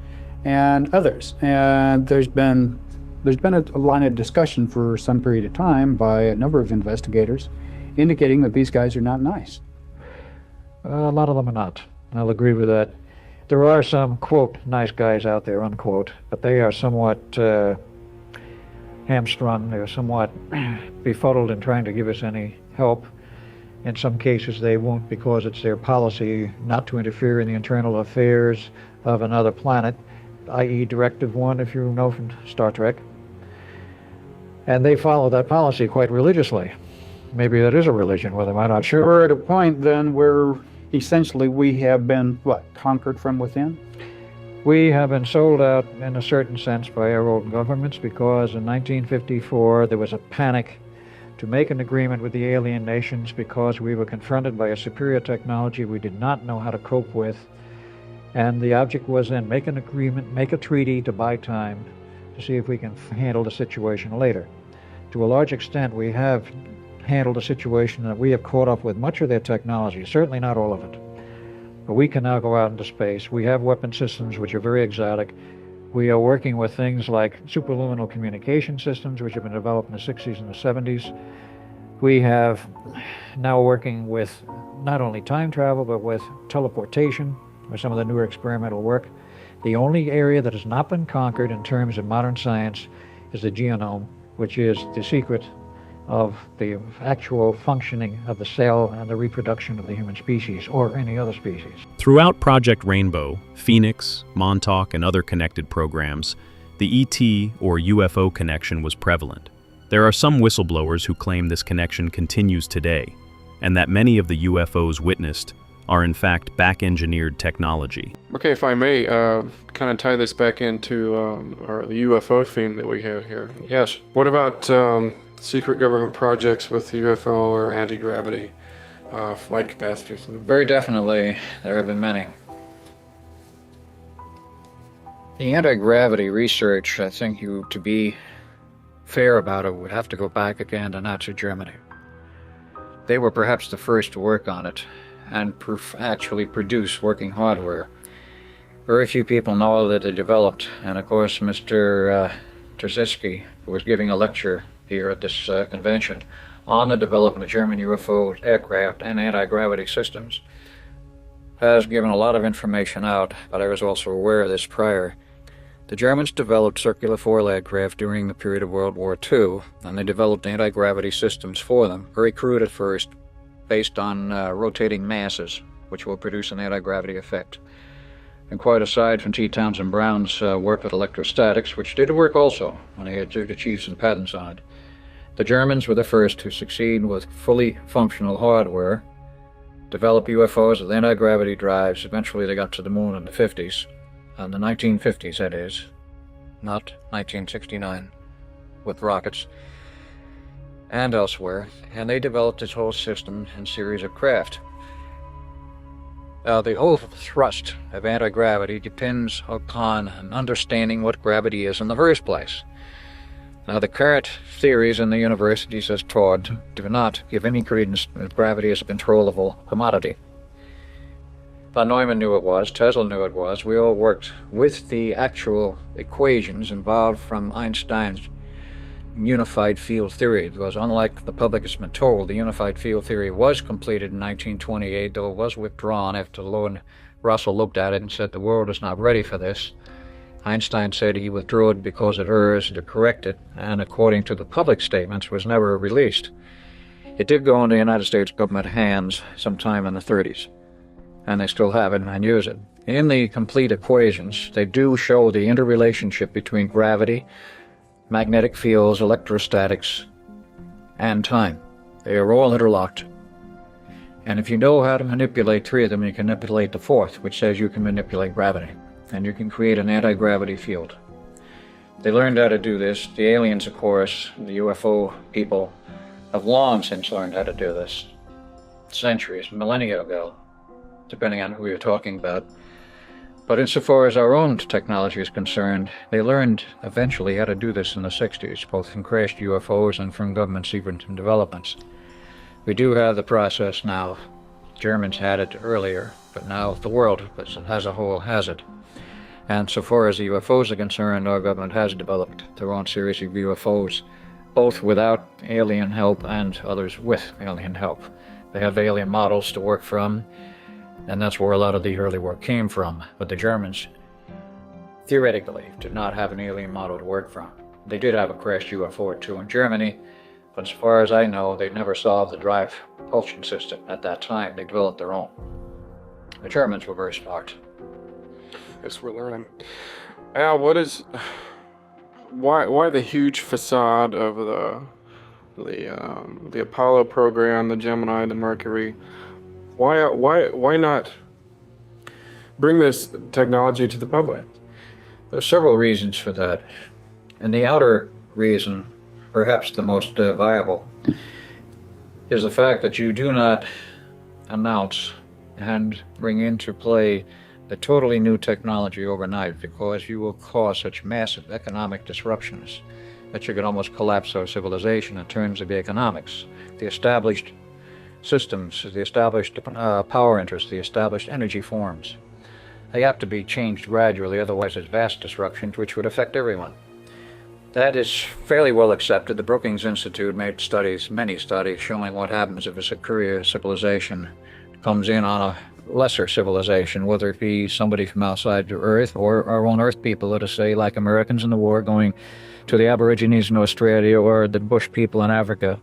and others. And there's been a line of discussion for some period of time by a number of investigators indicating that these guys are not nice. A lot of them are not. I'll agree with that. There are some, quote, nice guys out there, unquote, but they are somewhat hamstrung. They're somewhat befuddled in trying to give us any help. In some cases, they won't because it's their policy not to interfere in the internal affairs of another planet, i.e. Directive 1, if you know from Star Trek. And they follow that policy quite religiously. Maybe that is a religion with them, I'm not sure. We're at a point then where essentially we have been, conquered from within? We have been sold out in a certain sense by our old governments because in 1954 there was a panic to make an agreement with the alien nations because we were confronted by a superior technology we did not know how to cope with. And the object was then make an agreement, make a treaty to buy time to see if we can handle the situation later. To a large extent, we have handled a situation that we have caught up with much of their technology, certainly not all of it. But we can now go out into space. We have weapon systems which are very exotic. We are working with things like superluminal communication systems which have been developed in the 60s and the 70s. We have now working with not only time travel but with teleportation or some of the newer experimental work. The only area that has not been conquered in terms of modern science is the genome, which is the secret of the actual functioning of the cell and the reproduction of the human species or any other species. Throughout Project Rainbow, Phoenix, Montauk, and other connected programs, the ET or UFO connection was prevalent. There are some whistleblowers who claim this connection continues today, and that many of the UFOs witnessed are in fact back-engineered technology. Okay, if I may, kind of tie this back into the UFO theme that we have here. Yes. What about secret government projects with UFO or anti-gravity flight capacities? Very definitely, there have been many. The anti-gravity research, I think to be fair about it, would have to go back again to Nazi Germany. They were perhaps the first to work on it and actually produce working hardware. Very few people know that they developed, and of course Mr. Trzecki, who was giving a lecture here at this convention on the development of German UFO aircraft and anti-gravity systems, has given a lot of information out, but I was also aware of this prior. The Germans developed circular foil aircraft during the period of World War II, and they developed anti-gravity systems for them, very crude at first, based on rotating masses, which will produce an anti-gravity effect. And quite aside from T. Townsend Brown's work with electrostatics, which did work also when they had achieved some patents on it, the Germans were the first to succeed with fully functional hardware, develop UFOs with anti-gravity drives. Eventually they got to the moon in the 50s, in the 1950s that is, not 1969, with rockets and elsewhere, and they developed this whole system and series of craft. The whole thrust of anti-gravity depends upon understanding what gravity is in the first place. Now, the current theories in the universities as taught do not give any credence that gravity is a controllable commodity. Von Neumann knew it was, Tesla knew it was. We all worked with the actual equations involved from Einstein's unified field theory, because unlike the public has been told, the unified field theory was completed in 1928, though it was withdrawn after Lord Russell looked at it and said the world is not ready for this. Einstein said he withdrew it because it urged to correct it, and according to the public statements, was never released. It did go into the United States government hands sometime in the 30s, and they still have it and use it. In the complete equations, they do show the interrelationship between gravity, magnetic fields, electrostatics, and time. They are all interlocked. And if you know how to manipulate three of them, you can manipulate the fourth, which says you can manipulate gravity, and you can create an anti-gravity field. They learned how to do this. The aliens, of course, the UFO people, have long since learned how to do this. Centuries, millennia ago. depending on who you're talking about. But insofar as our own technology is concerned, they learned eventually how to do this in the 60s, both from crashed UFOs and from government secret developments. We do have the process now. Germans had it earlier, but now the world as a whole has it. And so far as the UFOs are concerned, our government has developed their own series of UFOs, both without alien help and others with alien help. They have alien models to work from, and that's where a lot of the early work came from. But the Germans, theoretically, did not have an alien model to work from. They did have a crashed UFO or two in Germany, but as far as I know, they never solved the drive propulsion system at that time. They developed their own. The Germans were very smart. Yes, we're learning. Al, why the huge facade of the Apollo program, the Gemini, the Mercury? Why not bring this technology to the public? There's several reasons for that. And the outer reason, perhaps the most viable, is the fact that you do not announce and bring into play the totally new technology overnight, because you will cause such massive economic disruptions that you could almost collapse our civilization in terms of the economics. The established systems, the established power interests, the established energy forms, they have to be changed gradually, otherwise there's vast disruptions which would affect everyone. That is fairly well accepted. The Brookings Institute made studies, many studies, showing what happens if a superior civilization comes in on a lesser civilization, whether it be somebody from outside the Earth or our own Earth people, let us say, like Americans in the war going to the Aborigines in Australia or the Bush people in Africa.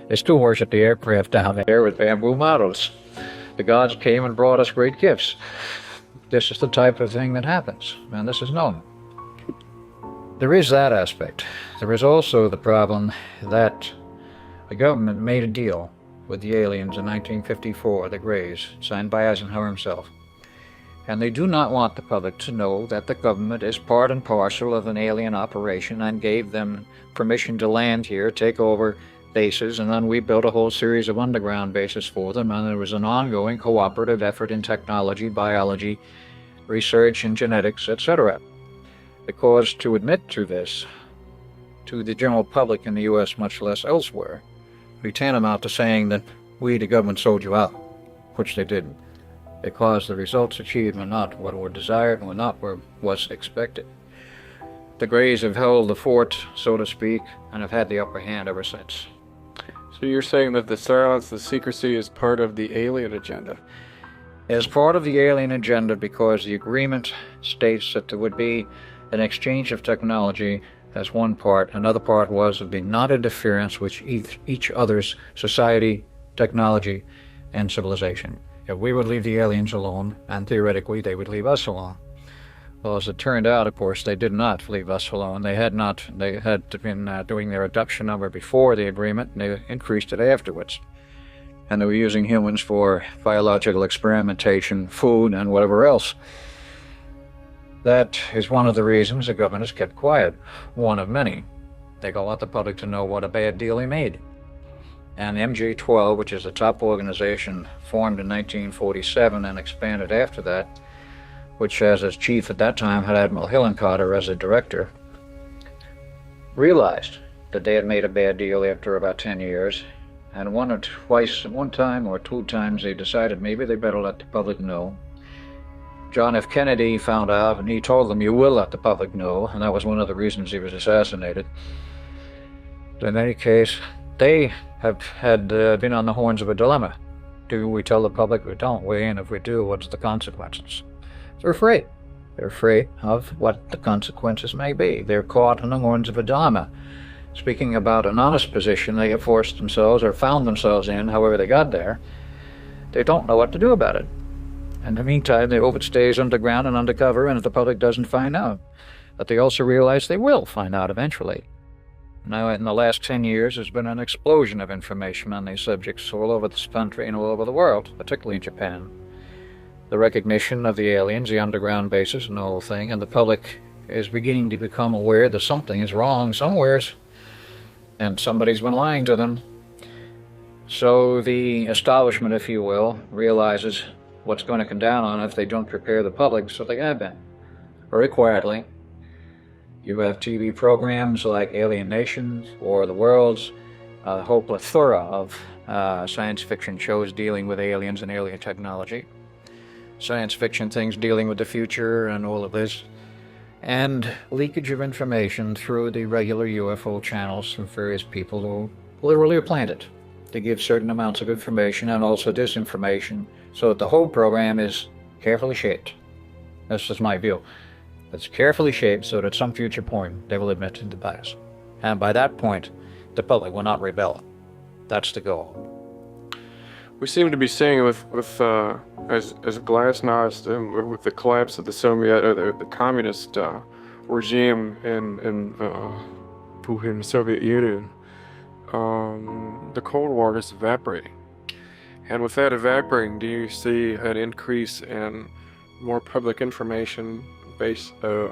They still worship the aircraft down there with bamboo models. The gods came and brought us great gifts. This is the type of thing that happens, and this is known. There is that aspect. There is also the problem that the government made a deal with the aliens in 1954, the Greys, signed by Eisenhower himself. And they do not want the public to know that the government is part and parcel of an alien operation and gave them permission to land here, take over bases, and then we built a whole series of underground bases for them, and there was an ongoing cooperative effort in technology, biology, research, and genetics, etc. Because to admit to this, to the general public in the U.S., much less elsewhere, we tantamount to saying that we, the government, sold you out, which they didn't, because the results achieved were not what were desired and were not what was expected. The Greys have held the fort, so to speak, and have had the upper hand ever since. So you're saying that the silence, the secrecy is part of the alien agenda? As part of the alien agenda, because the agreement states that there would be an exchange of technology as one part. Another part was of the non-interference with each other's society, technology, and civilization. If we would leave the aliens alone, and theoretically they would leave us alone. Well, as it turned out, of course, they did not leave us alone. They had been doing their adoption number before the agreement, and they increased it afterwards. And they were using humans for biological experimentation, food, and whatever else. That is one of the reasons the government has kept quiet. One of many. They don't want the public to know what a bad deal he made. And MJ-12, which is the top organization formed in 1947 and expanded after that, which has as chief at that time had Admiral Hillenkotter as a director, realized that they had made a bad deal after about 10 years. And one time or two times they decided maybe they better let the public know. John F. Kennedy found out, and he told them, you will let the public know, and that was one of the reasons he was assassinated. In any case, they had been on the horns of a dilemma. Do we tell the public or don't we? And if we do, what's the consequences? They're afraid. They're afraid of what the consequences may be. They're caught on the horns of a dilemma. Speaking about an honest position they have forced themselves or found themselves in, however they got there, they don't know what to do about it. In the meantime, they hope it stays underground and undercover, and if the public doesn't find out. But they also realize they will find out eventually. Now, in the last 10 years, there's been an explosion of information on these subjects all over this country and all over the world, particularly in Japan. The recognition of the aliens, the underground bases, and the whole thing, and the public is beginning to become aware that something is wrong somewheres, and somebody's been lying to them. So the establishment, if you will, realizes what's going to come down on if they don't prepare the public, so they have been. Very quietly. You have TV programs like Alien Nations, War of the Worlds, a whole plethora of science fiction shows dealing with aliens and alien technology. Science fiction things dealing with the future and all of this. And leakage of information through the regular UFO channels from various people who literally are planted to give certain amounts of information and also disinformation, so that the whole program is carefully shaped. That's just my view. It's carefully shaped so that at some future point they will admit to the bias. And by that point, the public will not rebel. That's the goal. We seem to be seeing as Glasnost, with the collapse of the Soviet, or the communist regime in the Soviet Union, the Cold War is evaporating. And with that evaporating, do you see an increase in more public information based to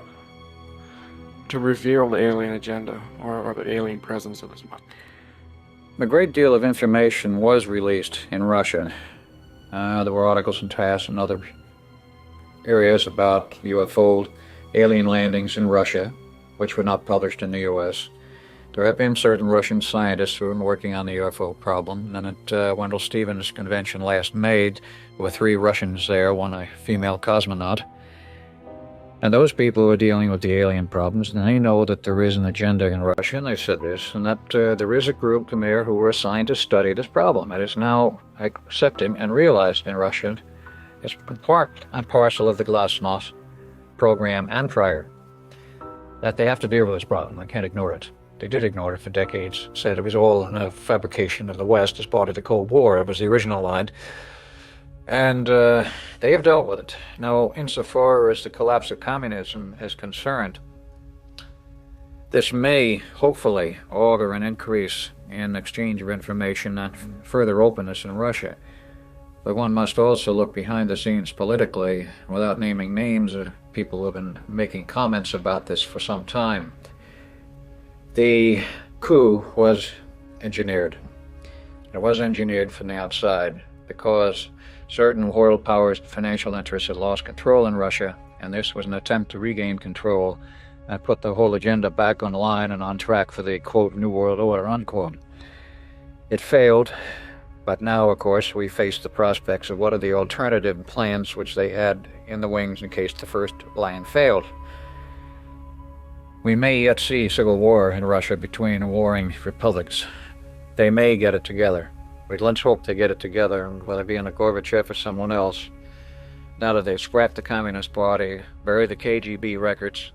reveal the alien agenda or the alien presence of this month? A great deal of information was released in Russia. There were articles in TASS and other areas about UFO alien landings in Russia, which were not published in the U.S. There have been certain Russian scientists who have been working on the UFO problem, and at Wendell Stevens' convention last May, there were 3 Russians there, one a female cosmonaut. And those people who are dealing with the alien problems, and they know that there is an agenda in Russia, and they said this, and that there is a group there who were assigned to study this problem. It is now accepted and realized in Russia. It's part and parcel of the Glasnost program and prior, that they have to deal with this problem. They can't ignore it. They did ignore it for decades, said it was all a fabrication of the West as part of the Cold War. It was the original line. And they have dealt with it. Now, insofar as the collapse of communism is concerned, this may, hopefully, augur an increase in exchange of information and further openness in Russia. But one must also look behind the scenes politically, without naming names of people who have been making comments about this for some time. The coup was engineered. It was engineered from the outside because certain world powers, financial interests had lost control in Russia, and this was an attempt to regain control and put the whole agenda back on line and on track for the, quote, New World Order, unquote. It failed, but now, of course, we face the prospects of what are the alternative plans which they had in the wings in case the first plan failed. We may yet see civil war in Russia between warring republics. They may get it together. But let's hope they get it together, whether it be under Gorbachev or someone else. Now that they've scrapped the Communist Party, buried the KGB records,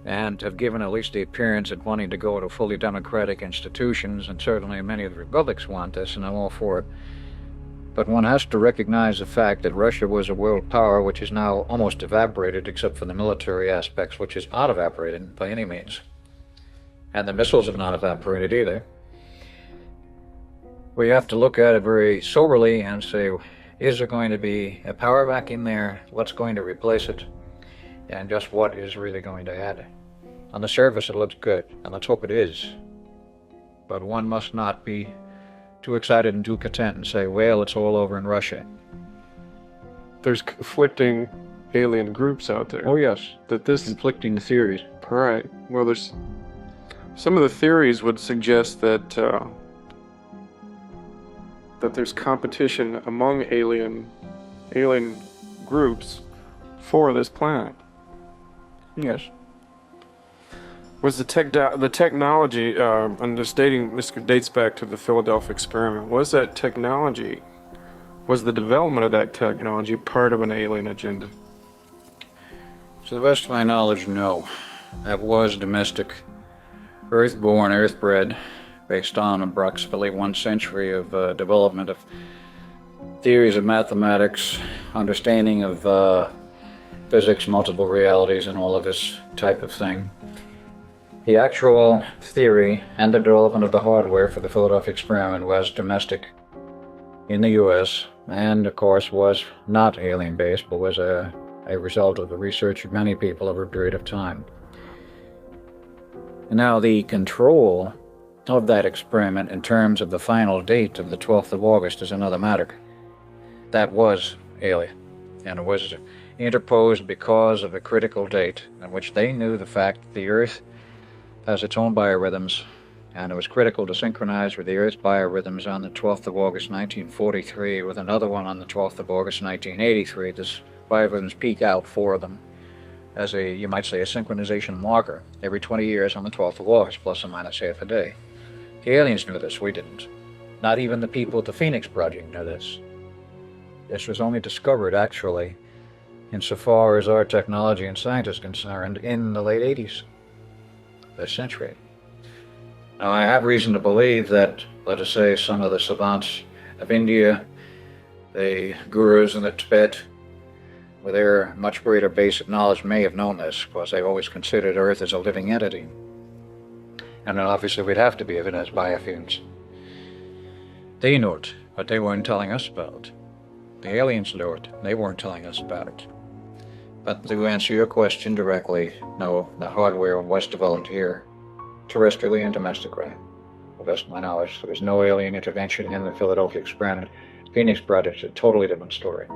and have given at least the appearance of wanting to go to fully democratic institutions, and certainly many of the republics want this, and I'm all for it. But one has to recognize the fact that Russia was a world power which is now almost evaporated, except for the military aspects, which is not evaporated by any means. And the missiles have not evaporated either. We have to look at it very soberly and say, is there going to be a power vacuum there? What's going to replace it? And just what is really going to add? On the surface, it looks good, and let's hope it is. But one must not be too excited and too content and say, well, it's all over in Russia. There's conflicting alien groups out there. Oh, yes. That this conflicting theories. Right. Well, there's some of the theories would suggest that that there's competition among alien groups for this planet. Yes. Was the technology, and this dates back to the Philadelphia experiment, was the development of that technology part of an alien agenda? To the best of my knowledge, no. That was domestic, earth-born, earth-bred, based on approximately 1 century of development of theories of mathematics, understanding of physics, multiple realities, and all of this type of thing. The actual theory and the development of the hardware for the Philadelphia experiment was domestic in the U.S., and of course was not alien-based, but was a result of the research of many people over a period of time. Now, the control of that experiment in terms of the final date of the 12th of August is another matter. That was alien, and it was interposed because of a critical date in which they knew the fact that the Earth has its own biorhythms, and it was critical to synchronize with the Earth's biorhythms on the 12th of August 1943 with another one on the 12th of August 1983. This biorhythms peak out for them as a, you might say, a synchronization marker every 20 years on the 12th of August, plus or minus half a day. The aliens knew this, we didn't. Not even the people at the Phoenix Project knew this. This was only discovered, actually, insofar as our technology and science is concerned, in the late 80s of this century. Now, I have reason to believe that, let us say, some of the savants of India, the gurus in the Tibet, with their much greater base of knowledge, may have known this, because they always considered Earth as a living entity. And then obviously we'd have to be if it has biofuels. They knew it, but they weren't telling us about it. The aliens knew it, they weren't telling us about it. But to answer your question directly, no, the hardware was developed here, terrestrially and domestically. To the best of my knowledge, there was no alien intervention in the Philadelphia experiment. Phoenix Project is a totally different story.